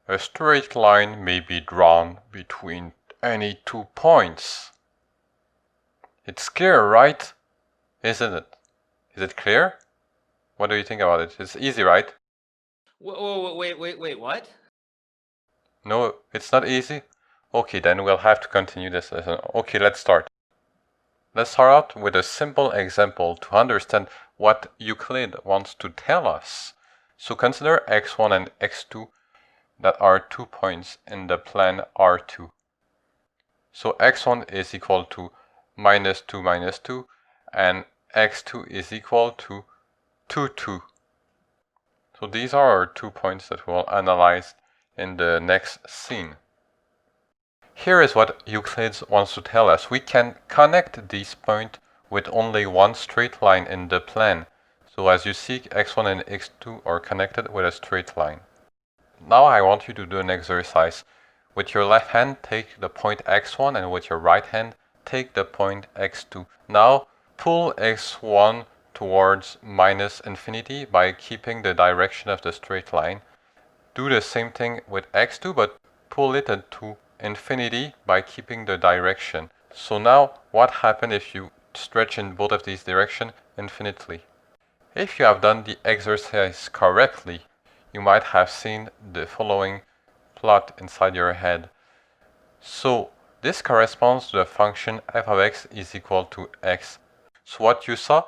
A straight line may be drawn between any 2 points. It's clear, right? Isn't it? Is it clear? What do you think about it? It's easy, right? Wait, what? No, it's not easy? Okay, then we'll have to continue this lesson. Okay, let's start. Let's start out with a simple example to understand what Euclid wants to tell us. So consider x1 and x2 that are 2 points in the plane R2. So x1 is equal to -2, -2, and x2 is equal to 2, 2. So these are our 2 points that we'll analyze in the next scene. Here is what Euclid wants to tell us. We can connect these points with only one straight line in the plane. So as you see, x1 and x2 are connected with a straight line. Now I want you to do an exercise. With your left hand, take the point x1, and with your right hand, take the point x2. Now pull x1 towards -infinity by keeping the direction of the straight line. Do the same thing with x2, but pull it to infinity by keeping the direction. So now what happens if you stretch in both of these directions infinitely? If you have done the exercise correctly, you might have seen the following plot inside your head. So this corresponds to the function f of x is equal to x. So what you saw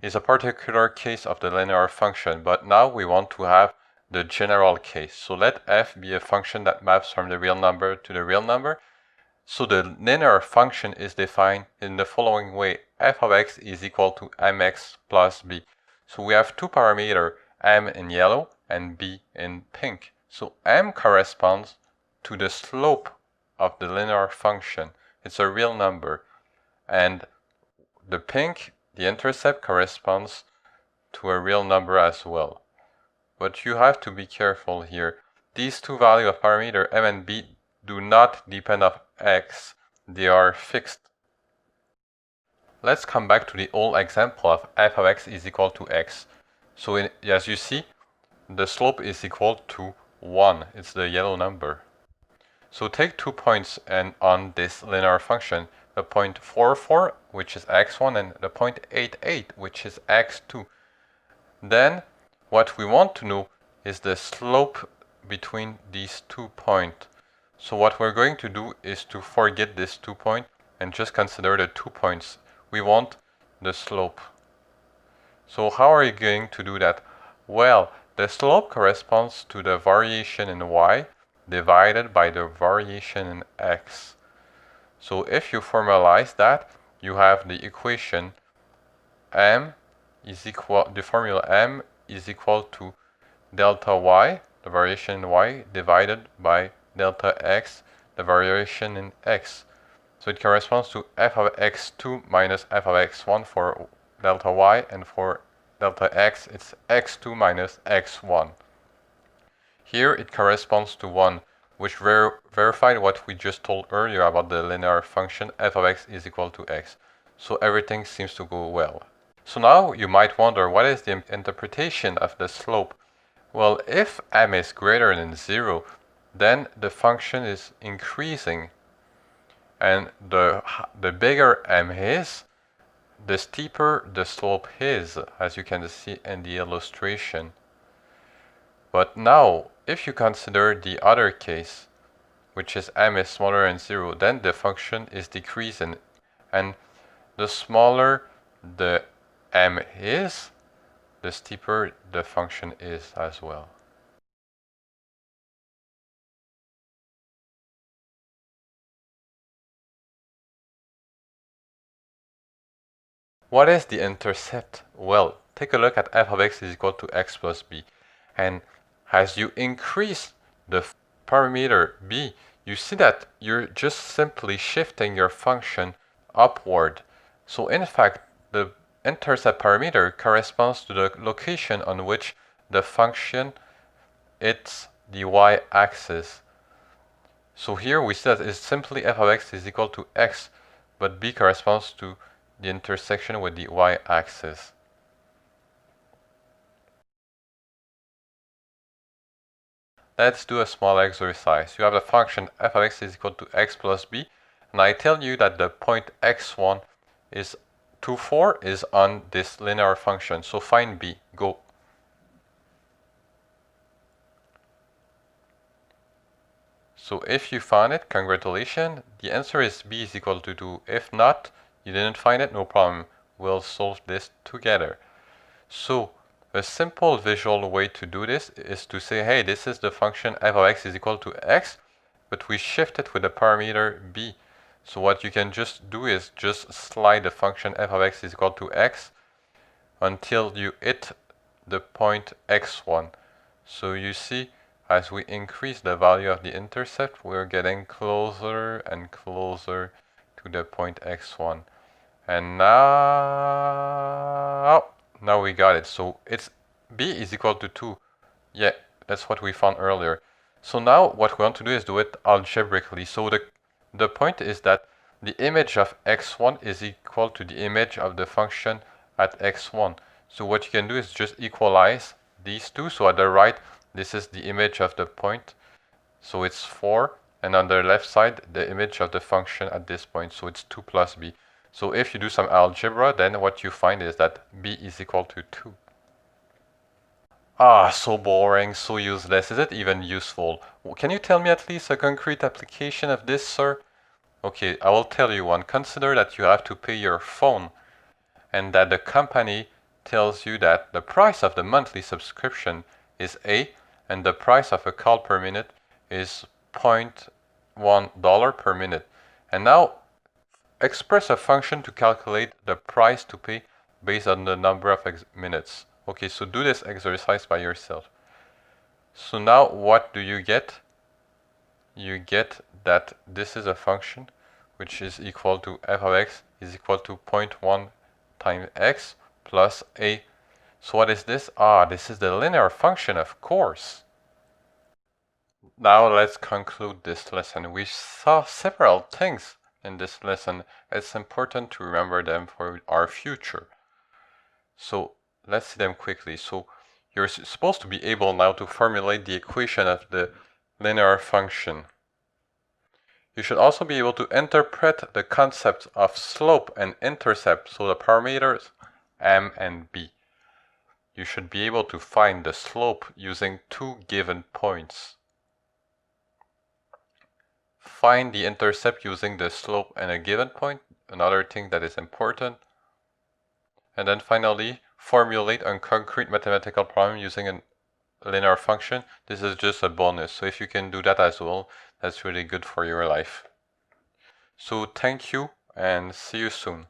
is a particular case of the linear function, but now we want to have the general case. So let f be a function that maps from the real number to the real number. So the linear function is defined in the following way. F of x is equal to mx plus b. So we have two parameters, m in yellow and b in pink. So m corresponds to the slope of the linear function. It's a real number. And the pink, the intercept, corresponds to a real number as well. But you have to be careful here. These two values of parameter m and b do not depend on x. They are fixed. Let's come back to the old example of f of x is equal to x. So as you see, the slope is equal to 1. It's the yellow number. So take 2 points on this linear function, the point 4, 4, which is x1, and the point 8, 8, which is x2. Then what we want to know is the slope between these 2 points. So what we're going to do is to forget this 2 point and just consider the 2 points. We want the slope. So how are you going to do that? Well, the slope corresponds to the variation in y divided by the variation in x. So if you formalize that, you have the equation the formula m is equal to delta y, the variation in y, divided by delta x, the variation in x. So it corresponds to f of x2 minus f of x1 for delta y, and for delta x, it's x2 minus x1. Here it corresponds to 1, which verified what we just told earlier about the linear function f of x is equal to x. So everything seems to go well. So now you might wonder, what is the interpretation of the slope? Well, if m is greater than 0, then the function is increasing. And the bigger m is, the steeper the slope is, as you can see in the illustration. But now, if you consider the other case, which is m is smaller than 0, then the function is decreasing. And the smaller the m is, the steeper the function is as well. What is the intercept? Well, take a look at f of x is equal to x plus b. And as you increase the parameter b, you see that you're just simply shifting your function upward. So in fact, the intercept parameter corresponds to the location on which the function hits the y-axis. So here we see that it's simply f of x is equal to x, but b corresponds to the intersection with the y-axis. Let's do a small exercise. You have the function f of x is equal to x plus b, and I tell you that the point x1 is 2, 4 is on this linear function. So find b. Go. So if you found it, congratulations. The answer is b is equal to 2. If not, you didn't find it, no problem. We'll solve this together. So a simple visual way to do this is to say, hey, this is the function f of x is equal to x, but we shift it with the parameter b. So what you can just do is just slide the function f of x is equal to x until you hit the point x1. So you see, as we increase the value of the intercept, we're getting closer and closer to the point x1. And now we got it. So it's b is equal to 2. Yeah, that's what we found earlier. So now what we want to do is do it algebraically. So the point is that the image of x1 is equal to the image of the function at x1. So what you can do is just equalize these two. So at the right, this is the image of the point. So it's 4. And on the left side, the image of the function at this point. So it's 2 plus b. So if you do some algebra, then what you find is that b is equal to 2. Ah, so boring, so useless. Is it even useful? Can you tell me at least a concrete application of this, sir? Okay, I will tell you one. Consider that you have to pay your phone and that the company tells you that the price of the monthly subscription is A and the price of a call per minute is $0.1 per minute. And now express a function to calculate the price to pay based on the number of minutes. Okay, so do this exercise by yourself. So now what do you get? You get that this is a function which is equal to f of x is equal to 0.1 times x plus a. So what is this? Ah, this is the linear function, of course. Now let's conclude this lesson. We saw several things in this lesson. It's important to remember them for our future. So let's see them quickly. So you're supposed to be able now to formulate the equation of the linear function. You should also be able to interpret the concepts of slope and intercept, so the parameters m and b. You should be able to find the slope using 2 given points. Find the intercept using the slope and a given point, another thing that is important. And then finally, formulate a concrete mathematical problem using a linear function. This is just a bonus, so if you can do that as well, that's really good for your life. So thank you and see you soon.